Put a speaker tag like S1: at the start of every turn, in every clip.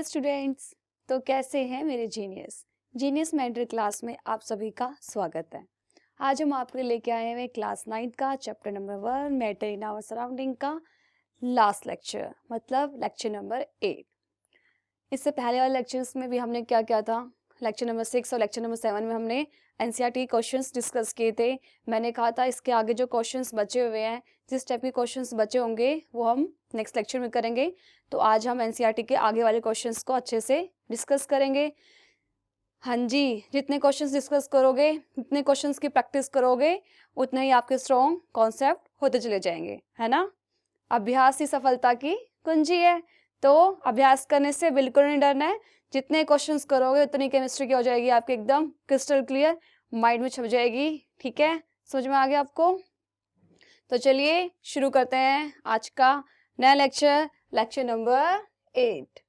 S1: Hello students. तो कैसे हैं मेरे जीनियस मेंटर क्लास में आप सभी का स्वागत है। आज हम आपके लिए लेके आए हैं क्लास 9 का chapter number 1 matter in our surrounding का लास्ट लेक्चर, मतलब लेक्चर नंबर 8। इससे पहले वाले लेक्चर्स में भी हमने क्या किया था, लेक्चर नंबर 6 और लेक्चर नंबर 7 में हमने एनसीईआरटी क्वेश्चंस डिस्कस किए थे। मैंने कहा था इसके आगे जो क्वेश्चंस बचे हुए हैं, जिस टाइप के क्वेश्चंस बचे होंगे वो हम नेक्स्ट लेक्चर में करेंगे। तो आज हम एनसीईआरटी के आगे वाले क्वेश्चंस को अच्छे से डिस्कस करेंगे। हाँ जी, जितने क्वेश्चंस डिस्कस करोगे, जितने क्वेश्चंस की प्रैक्टिस करोगे, उतने ही आपके स्ट्रॉन्ग कॉन्सेप्ट होते चले जाएंगे, है ना। अभ्यास ही सफलता की कुंजी है, तो अभ्यास करने से बिल्कुल नहीं डरना है। जितने क्वेश्चंस करोगे उतनी केमिस्ट्री की हो जाएगी आपकी एकदम क्रिस्टल क्लियर, माइंड में छप जाएगी। ठीक है, समझ में आ गया आपको। तो चलिए शुरू करते हैं आज का नया लेक्चर, लेक्चर नंबर 8।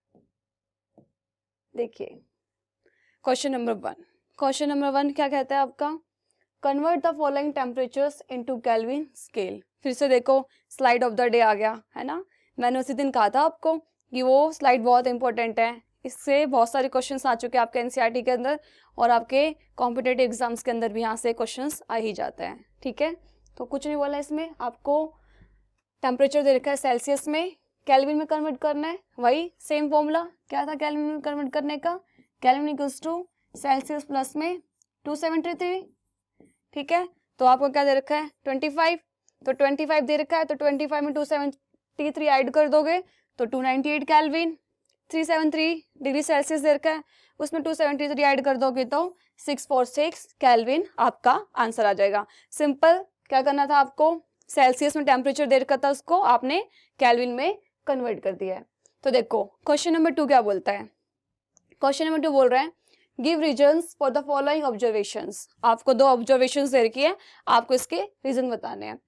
S1: देखिए क्वेश्चन नंबर 1। क्वेश्चन नंबर 1 क्या कहता है आपका, convert the following temperatures into kelvin scale. फिर से देखो स्लाइड ऑफ द डे आ गया, है ना। मैंने उसी दिन कहा था आपको कि वो स्लाइड बहुत इंपॉर्टेंट है। इससे बहुत सारे क्वेश्चंस आ चुके हैं आपके एनसीईआरटी के अंदर, और आपके कॉम्पिटेटिव एग्जाम्स के अंदर भी यहाँ से क्वेश्चंस आ ही जाते हैं। ठीक है, तो कुछ नहीं बोला इसमें। आपको टेम्परेचर दे रखा है सेल्सियस में, केल्विन में कन्वर्ट करना है। वही सेम फॉर्मूला क्या था केल्विन में कन्वर्ट करने का, kelvin equals to Celsius plus में 273। ठीक है, तो आपको क्या दे रखा है 25, तो 25 दे रखा है, तो 25 में 273 ऐड कर दोगे तो 298 केल्विन। 373 डिग्री सेल्सियस दे रखा है, उसमें 273 ऐड कर दोगे तो 646 केल्विन आपका आंसर आ जाएगा। सिंपल, क्या करना था आपको, सेल्सियस में टेम्परेचर दे रखा था, उसको आपने केल्विन में कन्वर्ट कर दिया है। तो देखो क्वेश्चन नंबर 2 क्या बोलता है। क्वेश्चन नंबर 2 बोल रहा है give reasons for the following observations. आपको 2 ऑब्जर्वेशंस दे रखी है, आपको इसके रीजन बताने हैं।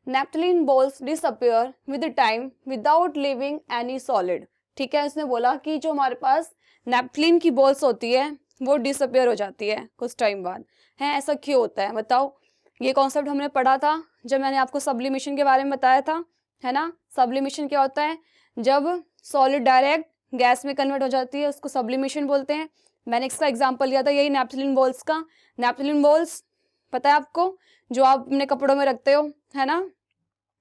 S1: Naphthalene balls disappear with time without leaving any solid. ठीक है, उसने बोला कि जो हमारे पास नेप्थलीन की बॉल्स होती है वो डिसअपियर हो जाती है कुछ टाइम बाद। है ऐसा क्यों होता है बताओ। ये कॉन्सेप्ट हमने पढ़ा था जब मैंने आपको सब्लिमेशन के बारे में बताया था, है ना। सब्लिमेशन क्या होता है, जब सॉलिड डायरेक्ट गैस में कन्वर्ट हो जाती है उसको सब्लिमेशन बोलते हैं। मैंने इसका एग्जांपल लिया था यही नेप्थलीन बॉल्स का। नेप्थलीन बॉल्स पता है आपको, जो आप अपने कपड़ों में रखते हो, है ना।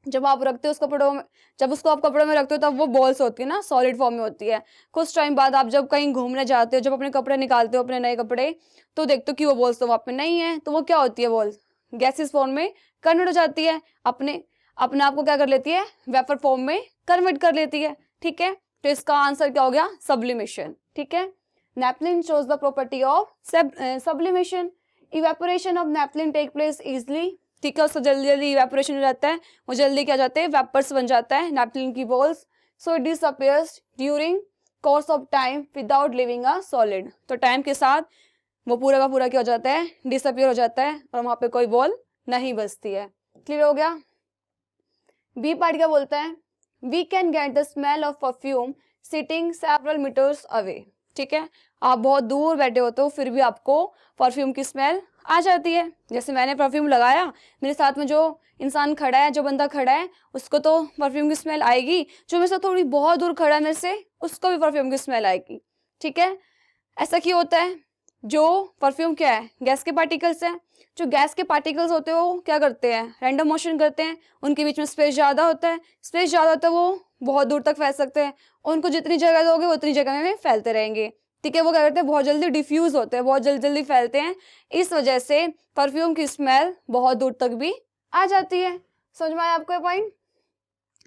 S1: जब आप रखते हो उस कपड़ों में, जब उसको आप कपड़ों में रखते हो तब वो बॉल्स होती है ना, सॉलिड फॉर्म में होती है। कुछ टाइम बाद आप जब कहीं घूमने जाते हो, जब अपने कपड़े निकालते हो, अपने नए कपड़े, तो देखते हो कि वो बॉल्स तो वहाँ पे नहीं है, तो वो क्या होती है, बॉल्स गैसेस फॉर्म में कन्वर्ट हो जाती है, अपने आप को क्या कर लेती है, वेपर फॉर्म में कन्वर्ट कर लेती है। ठीक है, तो इसका आंसर क्या हो गया, सब्लिमेशन। ठीक है, naphthalene shows the property of sublimation. Evaporation of naphthalene take place easily. ठीक है, उसको जल्दी जल्दी इवेपोरेशन हो जाता है, वो जल्दी क्या जाते हैं, वेपर्स बन जाता है नेप्थलीन की balls. So it disappears during course of time without living a solid. तो टाइम के साथ वो पूरा का पूरा क्या हो जाता है, डिसअपियर हो जाता है, और वहां पे कोई बॉल नहीं बचती है। क्लियर हो गया। बी पार्ट क्या बोलता है, we can get the smell of perfume sitting several metres away. ठीक है, आप बहुत दूर बैठे होते हो फिर भी आपको परफ्यूम की स्मेल आ जाती है। जैसे मैंने परफ्यूम लगाया, मेरे साथ में जो इंसान खड़ा है, जो बंदा खड़ा है, उसको तो परफ्यूम की स्मेल आएगी, जो मेरे साथ थोड़ी बहुत दूर खड़ा है मेरे से, उसको भी परफ्यूम की स्मेल आएगी। ठीक है, ऐसा क्यों होता है, जो परफ्यूम क्या है, गैस के पार्टिकल्स हैं। जो गैस के पार्टिकल्स होते हैं वो क्या करते हैं, रैंडम मोशन करते हैं, उनके बीच में स्पेस ज़्यादा होता है, स्पेस ज़्यादा होता है, वो बहुत दूर तक फैल सकते हैं, उनको जितनी जगह दोगे उतनी जगह में फैलते रहेंगे। ठीक है, वो क्या करते हैं, बहुत जल्दी डिफ्यूज होते हैं, बहुत जल्दी जल्दी फैलते हैं, इस वजह से परफ्यूम की स्मेल बहुत दूर तक भी आ जाती है। समझ में आया आपको ये पॉइंट।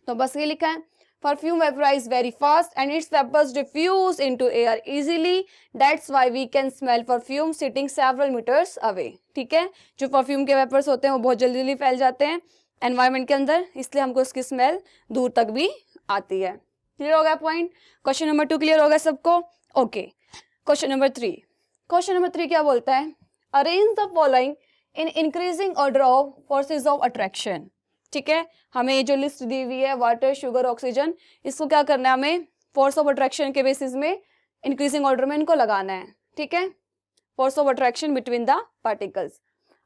S1: तो बस ये लिखा है, perfume vaporize very fast and its vapors diffuse into air easily. That's why we can smell perfume sitting several meters away. ठीक है, जो परफ्यूम के वेपर्स होते हैं वो बहुत जल्दी जल्दी फैल जाते हैं एनवायरमेंट के अंदर, इसलिए हमको उसकी स्मेल दूर तक भी आती है। क्लियर हो गया पॉइंट। क्वेश्चन नंबर 2 क्लियर हो गया सबको। Okay, question number 3। Question number 3 क्या बोलता है, arrange the following in increasing order of forces of attraction. ठीक है, हमें ये जो लिस्ट दी हुई है, वाटर, शुगर, ऑक्सीजन, इसको क्या करना है, हमें फोर्स ऑफ अट्रैक्शन के बेसिस में इंक्रीजिंग ऑर्डर में इनको लगाना है। ठीक है, force of attraction between the particles.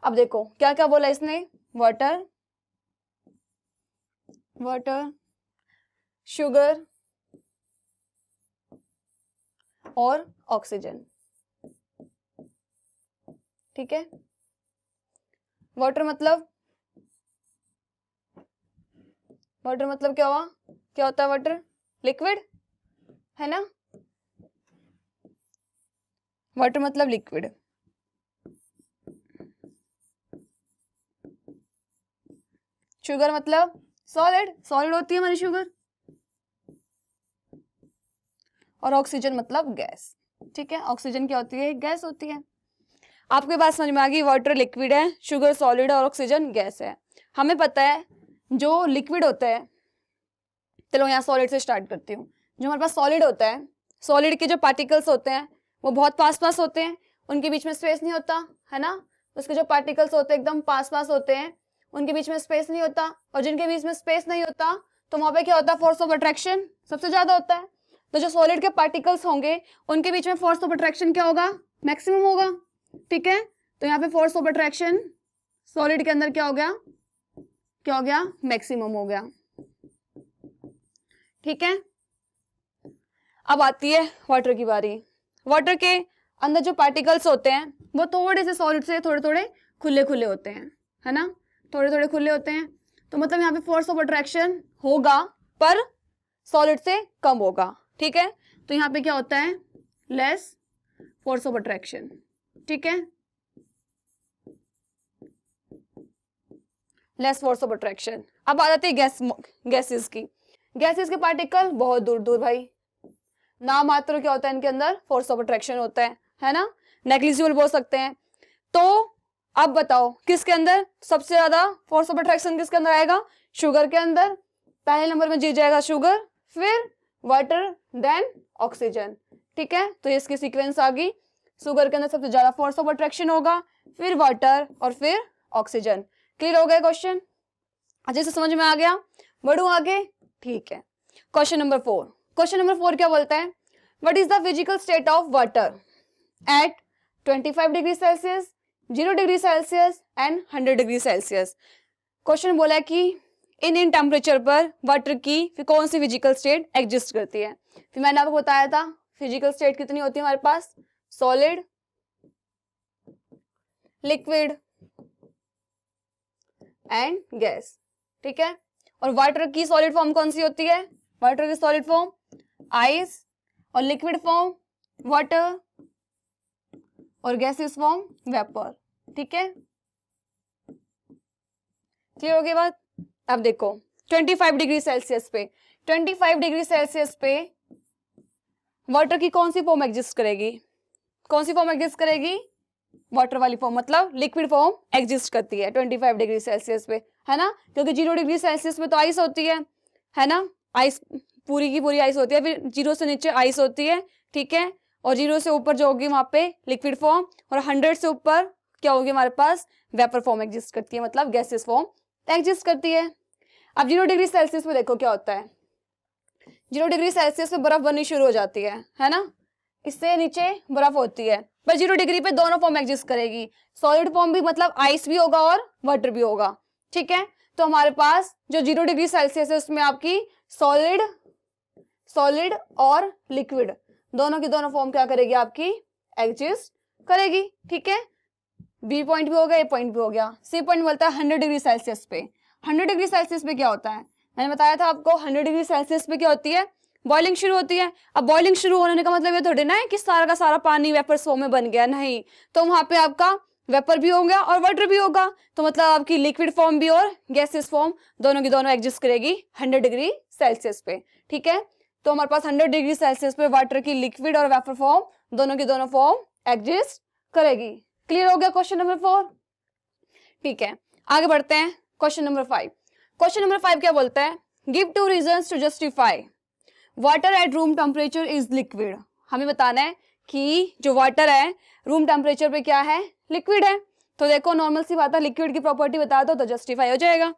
S1: अब देखो क्या क्या बोला इसने, वाटर, वाटर, शुगर, और ऑक्सीजन, ठीक है। वाटर मतलब क्या हुआ, क्या होता है वाटर, लिक्विड, है ना। वाटर मतलब लिक्विड। शुगर मतलब सॉलिड, सॉलिड होती है हमारी शुगर। और ऑक्सीजन मतलब गैस, ठीक है। ऑक्सीजन क्या होती है, गैस होती है। आपके पास समझ में आ गई, वाटर लिक्विड है, शुगर सॉलिड है और ऑक्सीजन गैस है। हमें पता है जो लिक्विड होता है, चलो यहाँ सॉलिड से स्टार्ट करती हूँ। जो हमारे पास सॉलिड होता है, सॉलिड के जो पार्टिकल्स होते हैं वो बहुत पास पास होते हैं, उनके बीच में स्पेस नहीं होता, है ना। उसके जो पार्टिकल्स होते हैं एकदम पास पास होते हैं, उनके बीच में स्पेस नहीं होता। और जिनके बीच में स्पेस नहीं होता तो वहां पे क्या होता है, फोर्स ऑफ अट्रैक्शन सबसे ज्यादा होता है। तो जो सॉलिड के पार्टिकल्स होंगे उनके बीच में फोर्स ऑफ अट्रैक्शन क्या होगा, मैक्सिमम होगा, ठीक है। तो यहाँ पे फोर्स ऑफ अट्रैक्शन सॉलिड के अंदर क्या हो गया, मैक्सिमम हो गया, ठीक है। अब आती है वाटर की बारी। वाटर के अंदर जो पार्टिकल्स होते हैं वो थोड़े से सॉलिड से थोड़े थोड़े खुले खुले होते हैं, है ना, थोड़े थोड़े खुले होते हैं। तो मतलब यहाँ पे फोर्स ऑफ अट्रैक्शन होगा पर सॉलिड से कम होगा, ठीक है। तो यहाँ पे क्या होता है, लेस फोर्स ऑफ अट्रैक्शन, ठीक है, लेस फोर्स ऑफ अट्रैक्शन। अब आ जाती है गैसेस की। गैसेस के पार्टिकल बहुत दूर दूर भाई, नाम मात्र क्या होता है इनके अंदर, फोर्स ऑफ अट्रैक्शन होता है ना, नेग्लिजिबल बोल सकते हैं। तो अब बताओ किसके अंदर सबसे ज्यादा फोर्स ऑफ अट्रैक्शन किसके अंदर आएगा, शुगर के अंदर। पहले नंबर में जीत जाएगा शुगर, फिर वाटर, देन ऑक्सीजन, ठीक है। तो इसकी सीक्वेंस आ गई, शुगर के अंदर सबसे ज्यादा फोर्स ऑफ अट्रैक्शन होगा, फिर वाटर और फिर ऑक्सीजन। क्लियर हो गया क्वेश्चन, अच्छे से समझ में आ गया। बढ़ू आगे, ठीक है। Question number 4। क्वेश्चन नंबर 4 क्या बोलता है, what is the physical state of water at 25 degree Celsius, 0 degree Celsius and 100 degree Celsius. Question बोला है कि इन टेम्परेचर पर वाटर की फिर कौन सी फिजिकल स्टेट एग्जिस्ट करती है। फिर मैंने आपको बताया था फिजिकल स्टेट कितनी होती है हमारे पास, सॉलिड, लिक्विड एंड गैस, ठीक है। और वाटर की सॉलिड फॉर्म कौन सी होती है, वाटर की सॉलिड फॉर्म आइस, और लिक्विड फॉर्म वाटर, और गैसेस फॉर्म वेपर, ठीक है। क्लियर हो गई बात। अब देखो 25 डिग्री सेल्सियस पे, 25 डिग्री सेल्सियस पे वाटर की कौन सी फॉर्म एग्जिस्ट करेगी, कौन सी फॉर्म एग्जिस्ट करेगी, वाटर वाली फॉर्म, मतलब लिक्विड फॉर्म एग्जिस्ट करती है 25 डिग्री सेल्सियस पे, है ना। क्योंकि 0 डिग्री सेल्सियस पे तो आइस होती है ना, आइस पूरी की पूरी आइस होती है, फिर 0 से नीचे आइस होती है, ठीक है। और 0 से ऊपर जो होगी वहां पे लिक्विड फॉर्म, और 100 से ऊपर क्या होगी हमारे पास, वेपर फॉर्म एग्जिस्ट करती है, मतलब गैसेस फॉर्म एग्जिस्ट करती है। अब 0 डिग्री सेल्सियस पे देखो क्या होता है, 0 डिग्री सेल्सियस पे बर्फ बननी शुरू हो जाती है ना, इससे नीचे बर्फ होती है। पर 0 डिग्री पे दोनों फॉर्म एग्जिस्ट करेगी, सॉलिड फॉर्म भी, मतलब आइस भी होगा और वाटर भी होगा, ठीक है। तो हमारे पास जो 0 डिग्री सेल्सियस है उसमें आपकी सॉलिड और लिक्विड दोनों की दोनों फॉर्म क्या करेगी, आपकी एग्जिस्ट करेगी, ठीक है। बी पॉइंट भी हो गया, ए पॉइंट भी हो गया। सी पॉइंट बोलता है 100 डिग्री सेल्सियस पे। 100 डिग्री सेल्सियस पे क्या होता है, मैंने बताया था आपको 100 डिग्री सेल्सियस पे क्या होती है, बॉइलिंग शुरू होती है। अब बॉइलिंग शुरू होने का मतलब ये थोड़ी ना है कि सारा का सारा पानी वेपर फॉर्म में बन गया, नहीं। तो वहां पे आपका वेपर भी होगा और वाटर भी होगा, तो मतलब आपकी लिक्विड फॉर्म भी और गैसेस फॉर्म दोनों की दोनों एग्जिस्ट करेगी 100 डिग्री सेल्सियस पे, ठीक है। तो हमारे पास 100 डिग्री सेल्सियस पे वाटर की लिक्विड और वेपर फॉर्म दोनों की दोनों फॉर्म एग्जिस्ट करेगी। क्लियर हो गया क्वेश्चन नंबर 4, ठीक है। आगे बढ़ते हैं क्वेश्चन नंबर 5। क्वेश्चन नंबर 5 क्या बोलता है, give 2 reasons to justify water at room temperature is liquid. हमें बताना है कि जो वाटर है रूम टेम्परेचर पे क्या है, लिक्विड है। तो देखो नॉर्मल सी बात है, लिक्विड की प्रॉपर्टी बता दो तो जस्टिफाई हो जाएगा।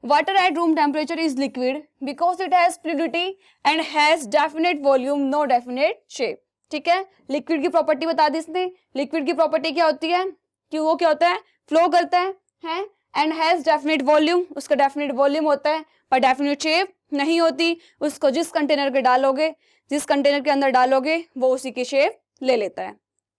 S1: Water at room temperature is liquid because it has fluidity and has definite volume no definite shape, ठीक है। लिक्विड की प्रॉपर्टी बता दी इसने। लिक्विड की प्रॉपर्टी क्या होती है कि वो क्या होता है, फ्लो करता है एंड हैज डेफिनेट वॉल्यूम, उसका डेफिनेट वॉल्यूम होता है पर डेफिनेट शेप नहीं होती, उसको जिस कंटेनर के डालोगे, जिस कंटेनर के अंदर डालोगे वो उसी की शेप ले लेता है।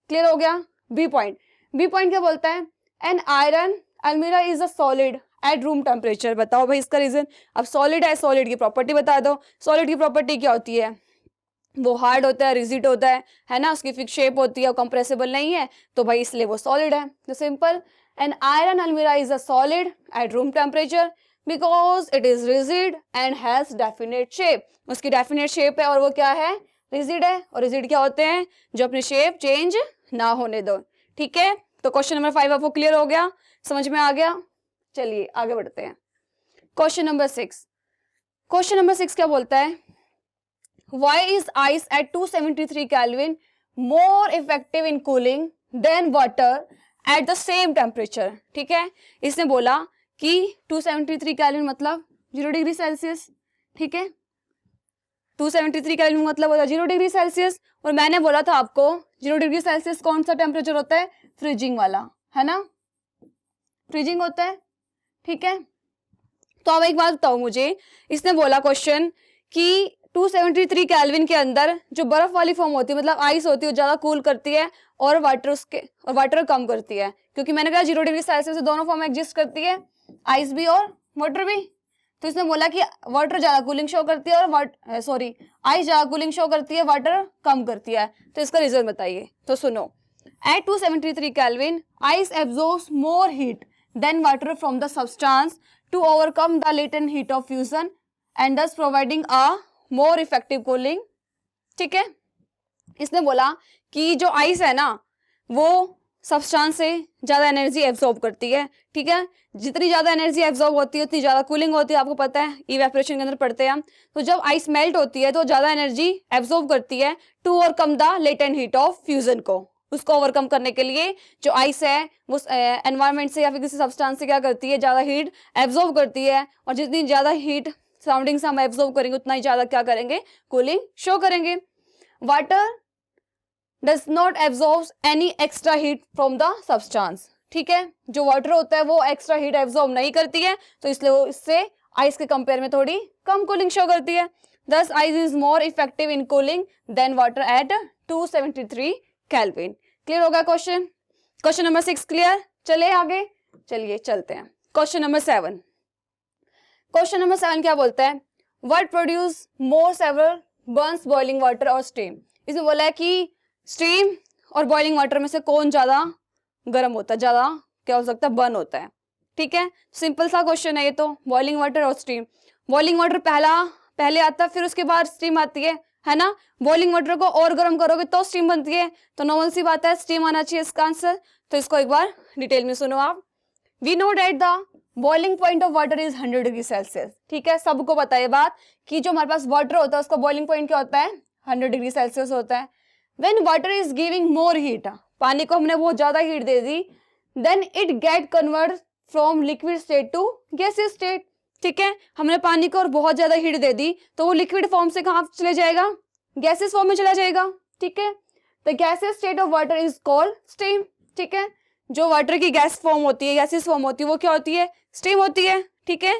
S1: क्लियर हो गया। बी पॉइंट, बी पॉइंट क्या बोलता है, एन आयरन अलमीरा is a solid at room temperature. बताओ भाई इसका रीजन। अब सॉलिड है, सॉलिड की प्रॉपर्टी बता दो। सॉलिड की प्रॉपर्टी क्या होती है, वो हार्ड होता है, रिजिड होता है ना, उसकी फिक्स शेप होती है, वो कंप्रेसिबल नहीं है, तो भाई इसलिए वो सॉलिड है। तो सिंपल, एन आयरन अलमीरा is a solid at room temperature because it is rigid and has definite shape. उसकी डेफिनेट शेप है और वो क्या है, रिजिड है। और रिजिड क्या होते हैं, जो अपनी शेप चेंज ना होने दो। ठीक है, तो क्वेश्चन नंबर 5 आपको क्लियर हो गया, समझ में आ गया। चलिए आगे बढ़ते हैं। क्वेश्चन नंबर 6, क्वेश्चन नंबर 6 क्या बोलता है, why is ice at 273 Kelvin more effective in cooling than water at the same temperature। ठीक है, इसने बोला कि 273 केल्विन मतलब 0 डिग्री सेल्सियस। ठीक है, 273 केल्विन मतलब होता है 0 डिग्री सेल्सियस। और मैंने बोला था आपको 0 डिग्री सेल्सियस कौन सा टेम्परेचर होता है, फ्रीजिंग वाला, है ना, फ्रीजिंग होता है। ठीक है, तो अब एक बात बताओ मुझे, इसने बोला क्वेश्चन कि 273 केल्विन के अंदर जो बर्फ वाली फॉर्म होती है, मतलब आइस होती है, वो ज्यादा कूल करती है और वाटर कम करती है, क्योंकि मैंने कहा 0 डिग्री सेल्सियस से दोनों फॉर्म एग्जिस्ट करती है, आइस भी और वाटर भी। तो इसने बोला कि वाटर ज्यादा कूलिंग शो करती है और आइस ज्यादा कूलिंग शो करती है, वाटर कम करती है। तो इसका रीजन बताइए। तो सुनो, at 273 kelvin ice absorbs more heat than water from the substance to overcome the latent heat of fusion and thus providing a more effective cooling. ठीक है, इसने बोला कि जो आइस है ना वो सब्सटेंस से ज्यादा एनर्जी एब्जॉर्ब करती है। ठीक है, जितनी ज्यादा एनर्जी एब्जॉर्ब होती है उतनी ज्यादा कूलिंग होती है, आपको पता है, इवेपोरेशन के अंदर पढ़ते हैं हम। तो जब आइस मेल्ट होती है तो ज्यादा एनर्जी एब्जॉर्ब करती है to overcome the latent heat of fusion को। उसको ओवरकम करने के लिए जो आइस है वो एनवायरमेंट से या फिर किसी सब्सटेंस से क्या करती है, ज्यादा हीट एब्जॉर्ब करती है। और जितनी ज्यादा हीट सराउंडिंग से हम एब्जॉर्ब करेंगे उतना ही ज्यादा क्या करेंगे, कूलिंग शो करेंगे। Water does not absorb any extra heat from the substance. ठीक है, जो वाटर होता है वो एक्स्ट्रा हीट एब्जॉर्ब नहीं करती है, तो इसलिए वो इससे आइस के कंपेयर में थोड़ी कम कूलिंग शो करती है। Thus ice is more effective in cooling than water at 273 kelvin. Clear होगा क्वेश्चन, क्वेश्चन नंबर 6 क्लियर। चले आगे, चलिए चलते हैं क्वेश्चन नंबर 7। क्वेश्चन नंबर 7 क्या बोलता है, what produce more several Burns boiling water और स्टीम। इसमें बोला है कि स्टीम और बॉइलिंग वाटर में से कौन ज्यादा गर्म होता है, ज्यादा क्या हो सकता है, बर्न होता है। ठीक है, सिंपल सा क्वेश्चन है ये तो, बॉइलिंग वाटर और स्टीम। बॉइलिंग वाटर पहले आता है, फिर उसके बाद स्टीम आती है ना। बॉइलिंग वाटर को और गर्म करोगे तो स्टीम बनती है, तो नॉर्मल सी बात है स्टीम आना चाहिए इसका आंसर। तो इसको एक बार डिटेल में सुनो आप। We know that the boiling point of water is 100 degree Celsius. ठीक है, सबको पता है बात कि जो हमारे पास वाटर होता है उसका बॉइलिंग पॉइंट क्या होता है, 100 डिग्री सेल्सियस होता है। When water is giving more heat, पानी को हमने बहुत ज्यादा हीट दे दी, then it get convert from liquid state to gaseous state. ठीक है, हमने पानी को और बहुत ज्यादा हीट दे दी तो वो लिक्विड फॉर्म से कहाँ चले जाएगा, गैसियस फॉर्म में चला जाएगा। ठीक है, the gaseous state of water is called steam. ठीक है, जो वाटर की गैस फॉर्म होती है, गैसियस फॉर्म होती है, वो क्या होती है, स्टीम होती है। ठीक है,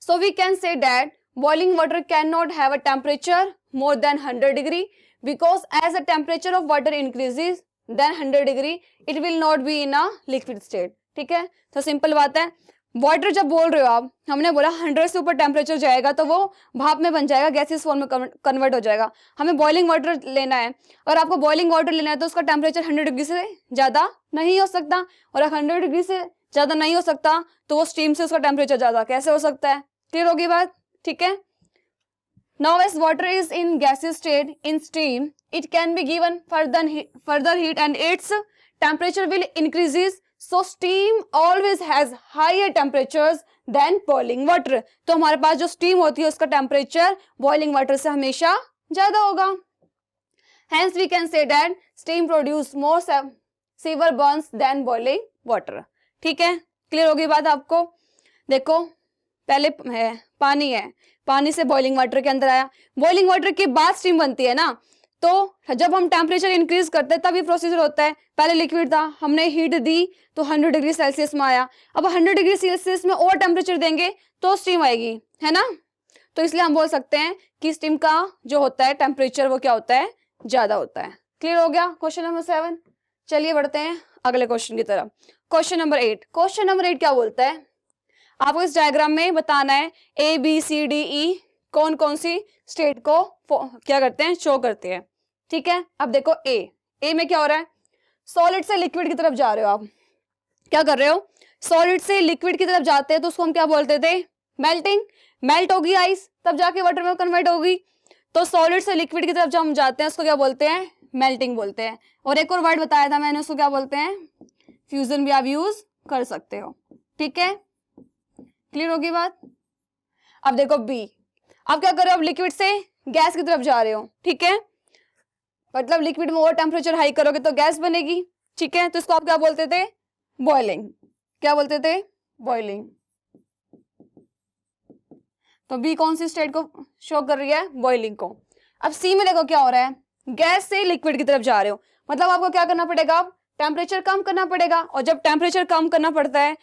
S1: so we can say that boiling water can not have a temperature more than 100 degree because as the temperature of water increases then 100 degree it will not be in a liquid state। ठीक है, तो simple बात है, water जब बोल रहे हो आप, हमने बोला 100 से ऊपर टेम्परेचर जाएगा तो वो भाप में बन जाएगा, गैसियस फॉर्म में कन्वर्ट हो जाएगा। हमें बॉइलिंग वाटर लेना है और आपको बॉइलिंग वाटर लेना है तो उसका टेम्परेचर 100 डिग्री से ज्यादा नहीं हो सकता, और 100 डिग्री से ज्यादा नहीं हो सकता तो वो स्टीम से उसका टेम्परेचर ज्यादा कैसे हो सकता है। क्लियर होगी बात। ठीक है, now as water is in gaseous state in steam it can be given further heat and its temperature will increases, so steam always has higher temperatures than boiling water। तो हमारे पास जो स्टीम होती है उसका टेम्परेचर बॉइलिंग वाटर से हमेशा ज्यादा होगा। hence we can say that steam produce more severe burns than boiling water। ठीक है, क्लियर होगी बात आपको। देखो पहले है पानी है, पानी से बॉइलिंग वाटर के अंदर आया, बॉइलिंग वाटर के बाद स्टीम बनती है ना, तो जब हम टेम्परेचर इंक्रीज करते हैं तब ये प्रोसीजर होता है। पहले लिक्विड था, हमने हीट दी तो 100 डिग्री सेल्सियस में आया, अब 100 डिग्री सेल्सियस में और टेम्परेचर देंगे तो स्टीम आएगी, है ना। तो इसलिए हम बोल सकते हैं कि स्टीम का जो होता है टेम्परेचर वो क्या होता है, ज्यादा होता है। क्लियर हो गया क्वेश्चन नंबर 7। चलिए बढ़ते हैं अगले क्वेश्चन की तरफ। Question number 8। क्वेश्चन नंबर 8 क्या बोलता है, आपको इस डायग्राम में बताना है A B C D E कौन कौन सी स्टेट को क्या करते हैं, शो करते हैं। ठीक है, अब देखो ए में क्या हो रहा है, सॉलिड से लिक्विड की तरफ जा रहे हो आप, क्या कर रहे हो, सॉलिड से लिक्विड की तरफ जाते हैं तो उसको हम क्या बोलते थे, मेल्टिंग। मेल्ट होगी आइस, तब जाके वाटर में कन्वर्ट होगी। तो सॉलिड से लिक्विड की तरफ जब हम जाते हैं उसको क्या बोलते हैं, मेल्टिंग बोलते हैं। और एक और वर्ड बताया था मैंने, उसको क्या बोलते हैं, फ्यूजन भी आप यूज कर सकते हो। ठीक है, क्लियर होगी बात। अब देखो बी, आप क्या कर रहे हो, अब लिक्विड से गैस की तरफ जा रहे हो। ठीक है, मतलब लिक्विड में और टेम्परेचर हाई करोगे तो गैस बनेगी। ठीक है, तो इसको आप क्या बोलते थे, बॉइलिंग। क्या बोलते थे, बॉइलिंग। तो बी कौन सी स्टेट को शो कर रही है, बॉइलिंग को। अब सी में देखो क्या हो रहा है, गैस से लिक्विड की तरफ जा रहे हो, मतलब आपको क्या करना पड़ेगा, टेम्परेचर कम करना पड़ेगा। और जब टेम्परेचर कम करना पड़ता है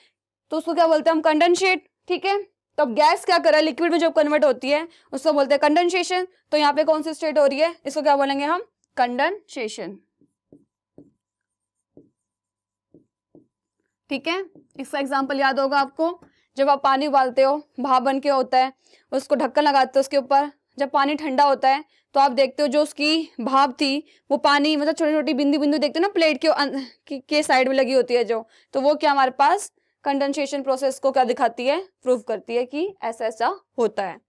S1: तो उसको क्या बोलते हैं हम, कंडेंसेट। ठीक है, तो अब गैस क्या कर रहा है, लिक्विड में जब कन्वर्ट होती है उसको बोलते हैं कंडेंसेशन। तो यहाँ पे कौन सी स्टेट हो रही है, इसको क्या बोलेंगे हम, कंडेंसेशन। ठीक है, इसका एग्जाम्पल याद होगा आपको, जब आप पानी उबालते हो, भाप बन के होता है, उसको ढक्कन लगाते हो उसके ऊपर, जब पानी ठंडा होता है तो आप देखते हो जो उसकी भाप थी वो पानी, मतलब छोटी छोटी बिंदु बिंदु देखते हो ना प्लेट के साइड में लगी होती है जो, तो वो क्या हमारे पास कंडेंसेशन प्रोसेस को क्या दिखाती है, प्रूव करती है कि ऐसा ऐसा होता है।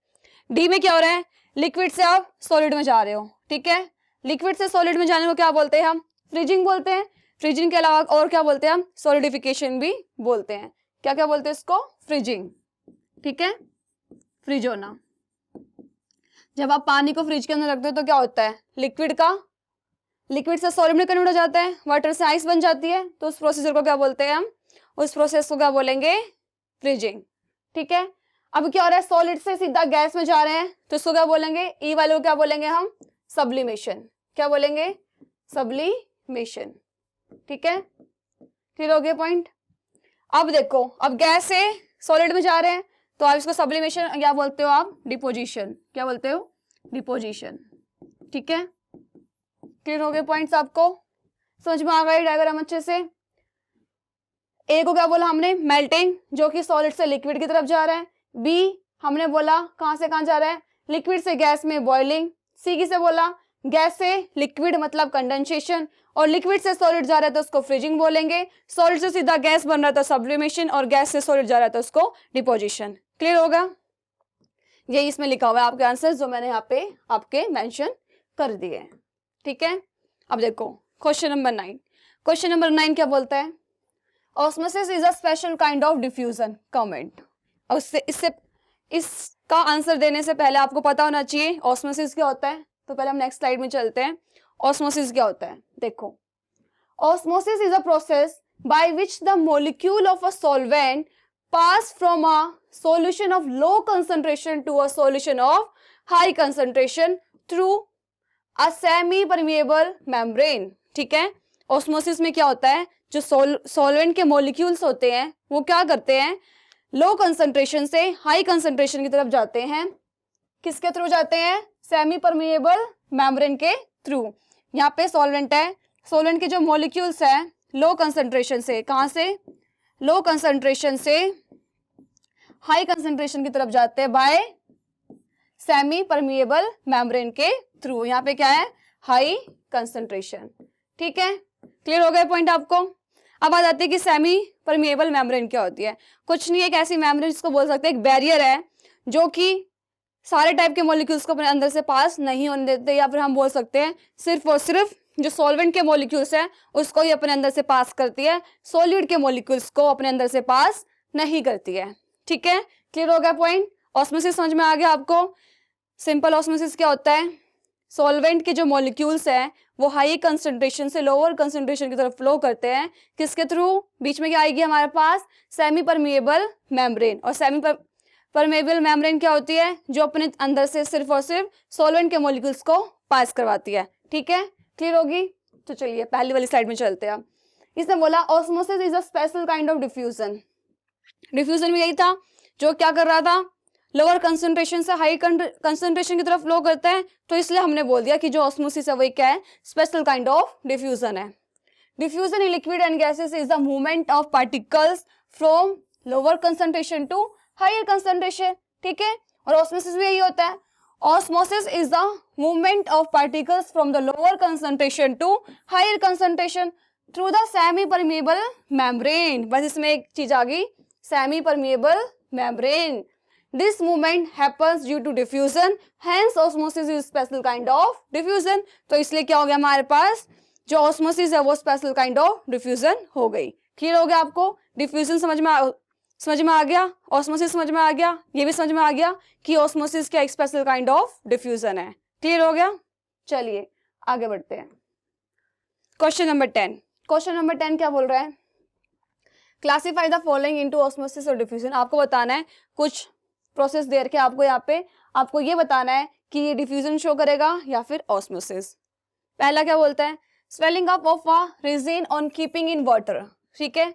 S1: डी में क्या हो रहा है, लिक्विड से आप सॉलिड में जा रहे हो। ठीक है, लिक्विड से सॉलिड में जाने को क्या बोलते हैं हम, फ्रीजिंग बोलते हैं। फ्रीजिंग के अलावा और क्या बोलते हैं हम, सॉलिडिफिकेशन भी बोलते हैं। क्या क्या बोलते हैं इसको, फ्रीजिंग। ठीक है, फ्रीज होना। जब आप पानी को फ्रिज के अंदर रखते हो तो क्या होता है, लिक्विड से सॉलिड में कन्वर्ट हो जाता है, वाटर से आइस बन जाती है। तो उस प्रोसीजर को क्या बोलते हैं हम, उस प्रोसेस को क्या बोलेंगे, फ्रीजिंग। ठीक है, अब क्या हो रहा है, सॉलिड से सीधा गैस में जा रहे हैं तो इसको क्या बोलेंगे, ई वाले को क्या बोलेंगे हम, सब्लिमेशन। क्या बोलेंगे, सब्लिमेशन। ठीक है, क्लियर हो गया पॉइंट। अब देखो, अब गैस से सॉलिड में जा रहे हैं तो आप इसको सब्लिमेशन क्या बोलते हो आप, डिपोजिशन। क्या बोलते हो, डिपोजिशन। ठीक है, क्लियर हो गए पॉइंट्स, आपको समझ में आ गए डायग्राम अच्छे से। ए को क्या बोला हमने, मेल्टिंग, जो कि सॉलिड से लिक्विड की तरफ जा रहा है। बी हमने बोला कहां से कहां जा रहा है, लिक्विड से गैस में, बॉइलिंग। सी की से बोला गैस से लिक्विड मतलब कंडेंसेशन, और लिक्विड से सॉलिड जा रहा है तो उसको फ्रीजिंग बोलेंगे। सॉलिड से सीधा गैस बन रहा है तो सब्लिमेशन, और गैस से सॉलिड जा रहा है तो उसको डिपोजिशन। क्लियर होगा, यही इसमें लिखा हुआ है आपके आंसर जो मैंने यहाँ पे आपके मेंशन कर दिए। ठीक है, अब देखो क्वेश्चन नंबर 9। क्वेश्चन नंबर 9 क्या बोलता है, osmosis is a special kind of diffusion, comment. और इसका आंसर देने से पहले आपको पता होना चाहिए ऑस्मोसिस क्या होता है। तो पहले हम नेक्स्ट स्लाइड में चलते हैं, ऑस्मोसिस क्या होता है। देखो, osmosis is a process by which the molecule of a solvent pass from a solution of low concentration to a solution of high concentration through a semi permeable membrane। ठीक है, osmosis में क्या होता है, जो सॉल्वेंट के molecules होते हैं वो क्या करते हैं, लो कंसंट्रेशन से हाई कंसंट्रेशन की तरफ जाते हैं। किसके थ्रू जाते हैं, सेमी परमिएबल मेम्ब्रेन के थ्रू। यहाँ पे सॉल्वेंट है, सॉल्वेंट के जो मॉलिक्यूल्स है लो कंसंट्रेशन से, कहां से, लो कंसंट्रेशन से हाई कंसंट्रेशन की तरफ जाते हैं बाय सेमी परमिएबल मेम्ब्रेन के थ्रू। यहाँ पे क्या है, हाई कंसंट्रेशन। ठीक है, क्लियर हो गया पॉइंट आपको। अब आ जाती है कि सेमी परमिएबल मेम्ब्रेन क्या होती है। कुछ नहीं, एक ऐसी मेम्ब्रेन जिसको बोल सकते हैं एक बैरियर है जो कि सारे टाइप के मॉलिक्यूल्स को अपने अंदर से पास नहीं होने देते, या फिर हम बोल सकते हैं सिर्फ और सिर्फ जो सॉल्वेंट के मॉलिक्यूल्स हैं उसको ही अपने अंदर से पास करती है, सॉलिड के मॉलिक्यूल्स को अपने अंदर से पास नहीं करती है। ठीक है, क्लियर हो गया पॉइंट। ऑस्मोसिस समझ में आ गया आपको। सिंपल ऑस्मोसिस क्या होता है, सॉल्वेंट के जो मॉलिक्यूल्स हैं वो हाई कंसंट्रेशन से लोअर कंसंट्रेशन की तरफ फ्लो करते हैं। किसके थ्रू, बीच में क्या आएगी हमारे पास, सेमी परमिएबल मेम्ब्रेन। और सेमी परमिएबल मेम्ब्रेन क्या होती है, जो अपने अंदर से सिर्फ और सिर्फ सॉल्वेंट के मॉलिक्यूल्स को पास करवाती है। ठीक है, क्लियर होगी। तो चलिए पहली वाली स्लाइड में चलते हैं। इसने बोला osmosis is a special kind of diffusion. Diffusion में यही था, जो क्या कर रहा था, लोअर कंसंट्रेशन से हाई कंसंट्रेशन की तरफ फ्लो करता है, तो इसलिए हमने बोल दिया कि जो ऑस्मोसिस है वही क्या है, स्पेशल काइंड ऑफ डिफ्यूजन है। Diffusion in liquid and gases is the movement of particles from lower concentration to higher concentration, ठीक है। और ऑस्मोसिस भी यही होता है, osmosis is the movement of particles from the lower concentration to higher concentration through the semi permeable membrane. बस इसमें एक चीज आ गई, semi permeable membrane. This movement happens due to diffusion, hence osmosis is special kind of diffusion। तो इसलिए क्या हो गया हमारे पास, जो osmosis है वो special kind of diffusion हो गई। क्लियर हो गया आपको, diffusion समझ में आ गया, osmosis समझ में आ गया, ये भी समझ में आ गया कि osmosis क्या एक special kind of diffusion है। क्लियर हो गया, चलिए आगे बढ़ते हैं। क्वेश्चन नंबर 10, क्वेश्चन नंबर 10 क्या बोल रहा है, classify the following into osmosis और डिफ्यूजन। आपको बताना है कुछ प्रोसेस दे रखे आपको यहाँ पे, आपको ये बताना है कि ये डिफ्यूजन शो करेगा या फिर ऑस्मोसिस। पहला क्या बोलता है, swelling up of a resin on keeping in water, ठीक है।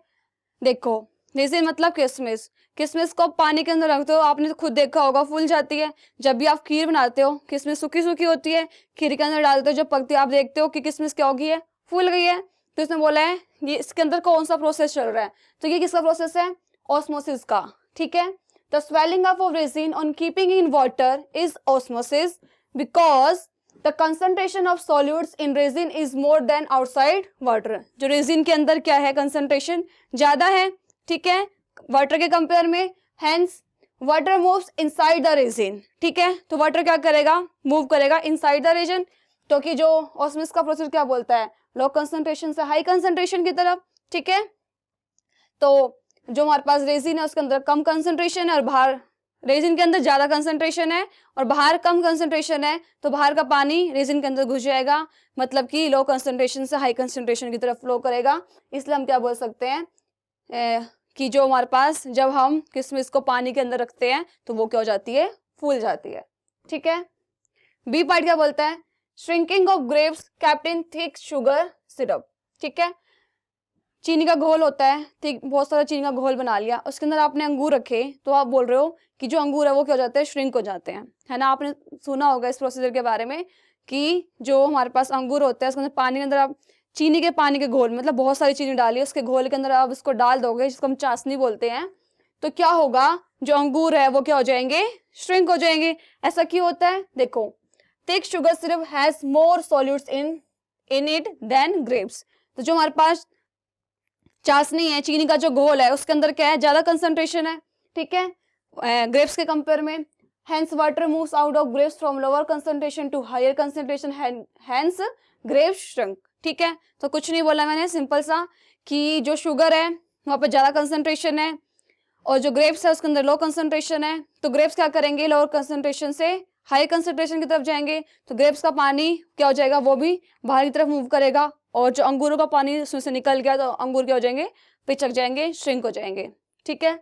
S1: देखो रेजिन मतलब किशमिश, किशमिश को पानी के अंदर रखते हो, आपने तो खुद देखा होगा फूल जाती है। जब भी आप खीर बनाते हो, किशमिश सूखी सूखी होती है, खीर के अंदर डालते हो, जब पकती है आप देखते हो कि किशमिश क्या हो गई है, फूल गई है। तो इसने बोला है ये इसके अंदर कौन सा प्रोसेस चल रहा है, तो ये किसका प्रोसेस है, ऑस्मोसिस का, ठीक है। The swelling up of resin on keeping in water is osmosis because the concentration of solutes in resin is more than outside water। जो रेजिन के अंदर क्या है, कंसंट्रेशन ज्यादा है, ठीक है, वाटर के कंपेयर में, hence water moves inside the resin, ठीक है। तो वाटर क्या करेगा, मूव करेगा इनसाइड द रीजन। तो कि जो ऑस्मोसिस का प्रोसेस क्या बोलता है, लो कंसंट्रेशन से हाई कंसंट्रेशन की तरफ, ठीक है। तो जो हमारे पास रेजिन है उसके अंदर कम कंसंट्रेशन है और बाहर रेजिन के अंदर ज्यादा कंसंट्रेशन है और बाहर कम कंसंट्रेशन है, तो बाहर का पानी रेजिन के अंदर घुस जाएगा, मतलब कि लो कंसंट्रेशन से हाई कंसंट्रेशन की तरफ फ्लो करेगा। इसलिए हम क्या बोल सकते हैं कि जो हमारे पास जब हम किशमिश को पानी के अंदर रखते हैं तो वो क्या हो जाती है, फूल जाती है, ठीक है। बी पार्ट क्या बोलता है, shrinking of grapes kept in thick sugar syrup, ठीक है। चीनी का घोल होता है, ठीक, बहुत सारा चीनी का घोल बना लिया, उसके अंदर आपने अंगूर रखे, तो आप बोल रहे हो कि जो अंगूर है वो क्या हो जाते हैं, श्रिंक हो जाते हैं, है ना। आपने सुना होगा इस प्रोसीजर के बारे में कि जो हमारे पास अंगूर होता है उसके अंदर पानी के अंदर आप चीनी के पानी के घोल, मतलब बहुत सारी चीनी डाली, उसके घोल के अंदर आप इसको डाल दोगे, जिसको हम चाशनी बोलते हैं, तो क्या होगा, जो अंगूर है वो क्या हो जाएंगे, श्रिंक हो जाएंगे। ऐसा क्यों होता है, देखो thick sugar syrup has more solutes in it than grapes. तो जो हमारे पास चाशनी है, चीनी का जो घोल है उसके अंदर क्या है, ज्यादा कंसंट्रेशन है, ठीक है, ग्रेप्स के कंपेयर में। Hence water moves out of grapes from lower concentration to higher concentration, hence grapes shrink, ठीक है। तो कुछ नहीं बोला मैंने, सिंपल सा कि जो शुगर है वहां पर ज्यादा कंसंट्रेशन है और जो ग्रेप्स है उसके अंदर लो कंसंट्रेशन है, तो ग्रेप्स क्या करेंगे, लोअर कंसंट्रेशन से हाई कंसंट्रेशन की तरफ जाएंगे, तो ग्रेप्स का पानी क्या हो जाएगा, वो भी बाहर की तरफ मूव करेगा, और जो अंगूरों का पानी उसमें से निकल गया तो अंगूर क्या हो जाएंगे, पिचक जाएंगे, श्रिंक हो जाएंगे, ठीक है।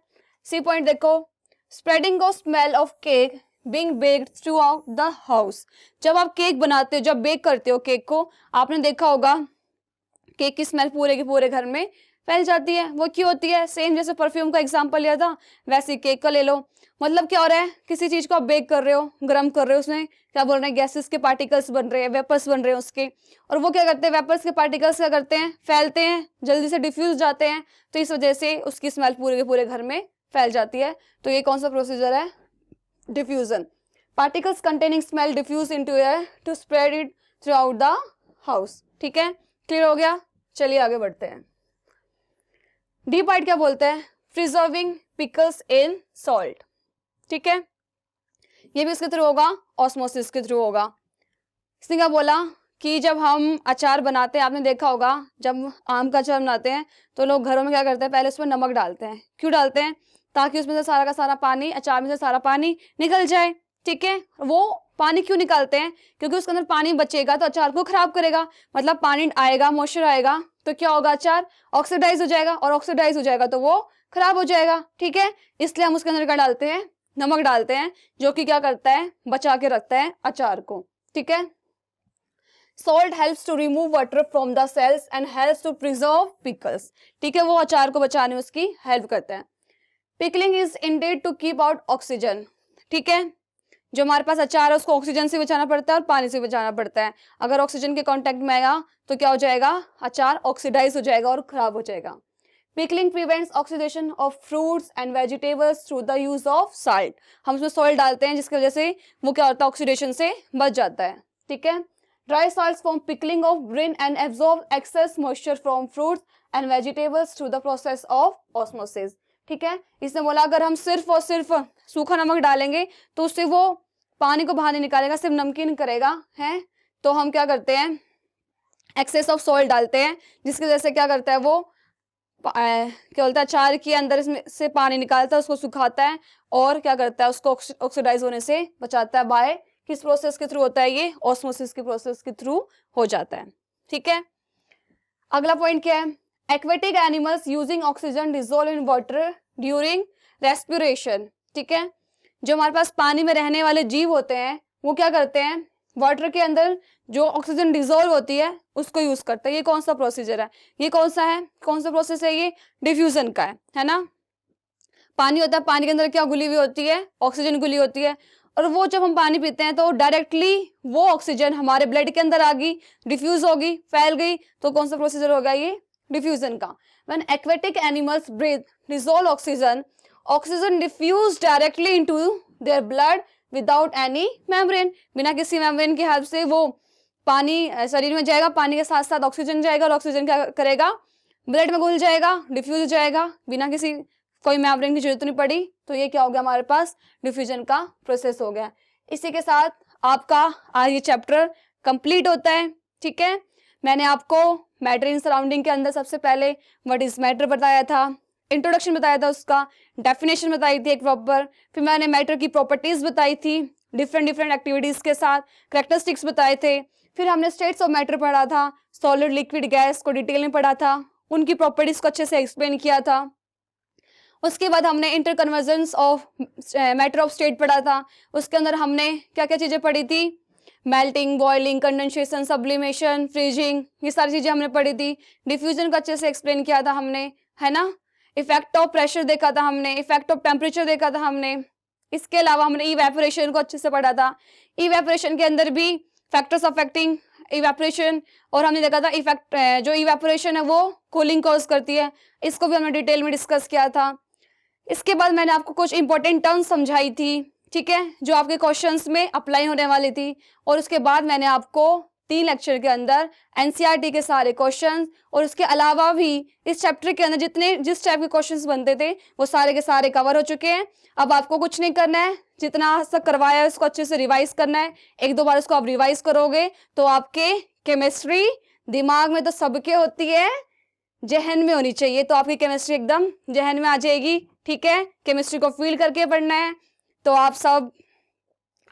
S1: सी पॉइंट देखो, spreading of smell of cake being baked through out the house. जब आप केक बनाते हो, जब बेक करते हो केक को, आपने देखा होगा केक की स्मेल पूरे के पूरे घर में फैल जाती है। वो क्यों होती है, सेम जैसे परफ्यूम का एग्जांपल लिया था वैसे केक का ले लो। मतलब क्या हो रहा है, किसी चीज को आप बेक कर रहे हो, गर्म कर रहे हो, उसमें क्या बोल रहे हैं, गैसेस के पार्टिकल्स बन रहे हैं, वेपर्स बन रहे हैं उसके, और वो क्या करते हैं, वेपर्स के पार्टिकल्स क्या करते हैं, फैलते हैं, जल्दी से डिफ्यूज जाते हैं, तो इस वजह से उसकी स्मेल पूरे के पूरे घर में फैल जाती है। तो ये कौन सा प्रोसीजर है, diffusion. Particles containing smell diffuse into air to spread it throughout the house, ठीक है, क्लियर हो गया। चलिए आगे बढ़ते हैं। डी पार्ट क्या बोलते हैं, प्रिजर्विंग पिकल्स इन सॉल्ट, ठीक है। ये भी इसके थ्रू होगा, ऑस्मोसिस के थ्रू होगा। इसने क्या बोला कि जब हम अचार बनाते हैं, आपने देखा होगा जब आम का अचार बनाते हैं तो लोग घरों में क्या करते हैं, पहले उसमें नमक डालते हैं। क्यों डालते हैं, ताकि उसमें से सारा का सारा पानी, अचार में से सारा पानी निकल जाए, ठीक है। वो पानी क्यों निकालते हैं, क्योंकि उसके अंदर पानी बचेगा तो अचार को खराब करेगा, मतलब पानी आएगा, मॉइस्चर आएगा, तो क्या होगा, अचार ऑक्सीडाइज हो जाएगा, और ऑक्सीडाइज हो जाएगा तो वो खराब हो जाएगा, ठीक है। इसलिए हम उसके अंदर क्या डालते हैं, नमक डालते हैं, जो कि क्या करता है, बचा के रखता है अचार को, ठीक है। Salt helps to remove water from the cells and helps to preserve pickles, ठीक है, वो अचार को बचाने में उसकी हेल्प करता है। Pickling is intended to keep out oxygen, ठीक है। जो हमारे पास अचार है उसको ऑक्सीजन से बचाना पड़ता है और पानी से बचाना पड़ता है। अगर ऑक्सीजन के कांटेक्ट में आएगा तो क्या हो जाएगा, अचार ऑक्सीडाइज हो जाएगा और खराब हो जाएगा। Pickling prevents oxidation of fruits and vegetables through the use of salt. हम उसमें सॉल्ट डालते हैं जिसकी वजह से वो क्या होता है, ऑक्सीडेशन से बच जाता है। ठीक है। Dry salts from pickling of grain and absorb excess moisture from fruits and vegetables through the process of osmosis. ठीक है। इसने बोला अगर हम सिर्फ और सिर्फ सूखा नमक डालेंगे तो उससे वो पानी को बाहर नहीं निकालेगा, सिर्फ नमकीन करेगा है। तो हम क्या करते हैं, एक्सेस ऑफ सॉल्ट डालते हैं जिसकी वजह से क्या करता है वो क्या बोलता है, अचार के अंदर इसमें से पानी निकालता है, उसको सुखाता है और क्या करता है, उसको ऑक्सीडाइज होने से बचाता है। बाय किस प्रोसेस के थ्रू होता है ये, ऑस्मोसिस के प्रोसेस के थ्रू हो जाता है। ठीक है। अगला पॉइंट क्या है, aquatic animals using oxygen dissolve in water during respiration. ठीक है। जो हमारे पास पानी में रहने वाले जीव होते हैं वो क्या करते हैं, वाटर के अंदर जो ऑक्सीजन डिसॉल्व होती है उसको यूज करते हैं। ये कौन सा प्रोसीजर है, ये कौन सा है, कौन सा प्रोसेस है, ये डिफ्यूजन का है ना। पानी होता है, पानी के अंदर क्या घुली हुई होती है, ऑक्सीजन घुली होती है, और वो जब हम पानी पीते हैं तो डायरेक्टली वो ऑक्सीजन हमारे ब्लड के अंदर आ गई, डिफ्यूज होगी, फैल गई, तो कौन सा प्रोसीजर होगा, ये डिफ्यूजन का। When aquatic animals breathe dissolved oxygen, oxygen diffuse directly into their blood without any membrane. बिना किसी मेम्ब्रेन की हेल्प से वो पानी शरीर में जाएगा, पानी के साथ साथ ऑक्सीजन जाएगा और ऑक्सीजन क्या करेगा, ब्लड में घुल जाएगा, डिफ्यूज हो जाएगा, बिना किसी कोई मेम्ब्रेन की जरूरत नहीं पड़ी। तो ये क्या हो गया, हमारे पास डिफ्यूजन का प्रोसेस हो गया। इसी के साथ आपका आज ये चैप्टर कंप्लीट होता है। ठीक है। मैंने आपको मैटर इन सराउंडिंग के अंदर सबसे पहले व्हाट इज मैटर बताया था, इंट्रोडक्शन बताया था, उसका डेफिनेशन बताई थी एक प्रॉपर, फिर मैंने मैटर की प्रॉपर्टीज बताई थी डिफरेंट एक्टिविटीज के साथ, करेक्टरिस्टिक्स बताए थे, फिर हमने स्टेट्स ऑफ मैटर पढ़ा था, सॉलिड लिक्विड गैस को डिटेल में पढ़ा था, उनकी प्रॉपर्टीज को अच्छे से एक्सप्लेन किया था। उसके बाद हमने इंटरकन्वर्जेंस ऑफ मैटर ऑफ स्टेट पढ़ा था, उसके अंदर हमने क्या क्या चीजें पढ़ी थी, melting, boiling, condensation, sublimation, freezing, ये सारी चीजें हमने पढ़ी थी। डिफ्यूजन को अच्छे से एक्सप्लेन किया था हमने, है ना। इफेक्ट ऑफ प्रेशर देखा था हमने, इफेक्ट ऑफ टेम्परेचर देखा था हमने। इसके अलावा हमने इवेपोरेशन को अच्छे से पढ़ा था। इवेपोरेशन के अंदर भी फैक्टर्स अफेक्टिंग इवेपोरेशन, और हमने देखा था इफेक्ट जो इवेपोरेशन है वो कूलिंग कॉज करती है, इसको भी हमने डिटेल में डिस्कस किया था। इसके बाद मैंने आपको कुछ इंपॉर्टेंट टर्म्स समझाई थी, ठीक है, जो आपके क्वेश्चंस में अप्लाई होने वाली थी। और उसके बाद मैंने आपको 3 लेक्चर के अंदर एनसीईआरटी के सारे क्वेश्चंस और उसके अलावा भी इस चैप्टर के अंदर जितने जिस टाइप के क्वेश्चंस बनते थे वो सारे के सारे कवर हो चुके हैं। अब आपको कुछ नहीं करना है, जितना आज तक करवाया है उसको अच्छे से रिवाइज करना है। 1-2 बार उसको आप रिवाइज करोगे तो आपके केमिस्ट्री दिमाग में तो सबके होती है, जहन में होनी चाहिए, तो आपकी केमिस्ट्री एकदम जहन में आ जाएगी। ठीक है, केमिस्ट्री को फील करके पढ़ना है। तो आप सब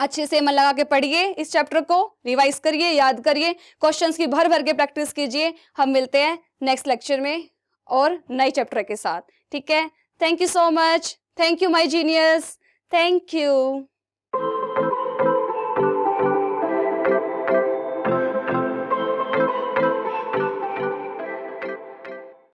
S1: अच्छे से मन लगा के पढ़िए, इस चैप्टर को रिवाइज करिए, याद करिए, क्वेश्चंस की भर भर के प्रैक्टिस कीजिए। हम मिलते हैं नेक्स्ट लेक्चर में और नए चैप्टर के साथ। ठीक है, thank you so much, thank you my genius, thank you.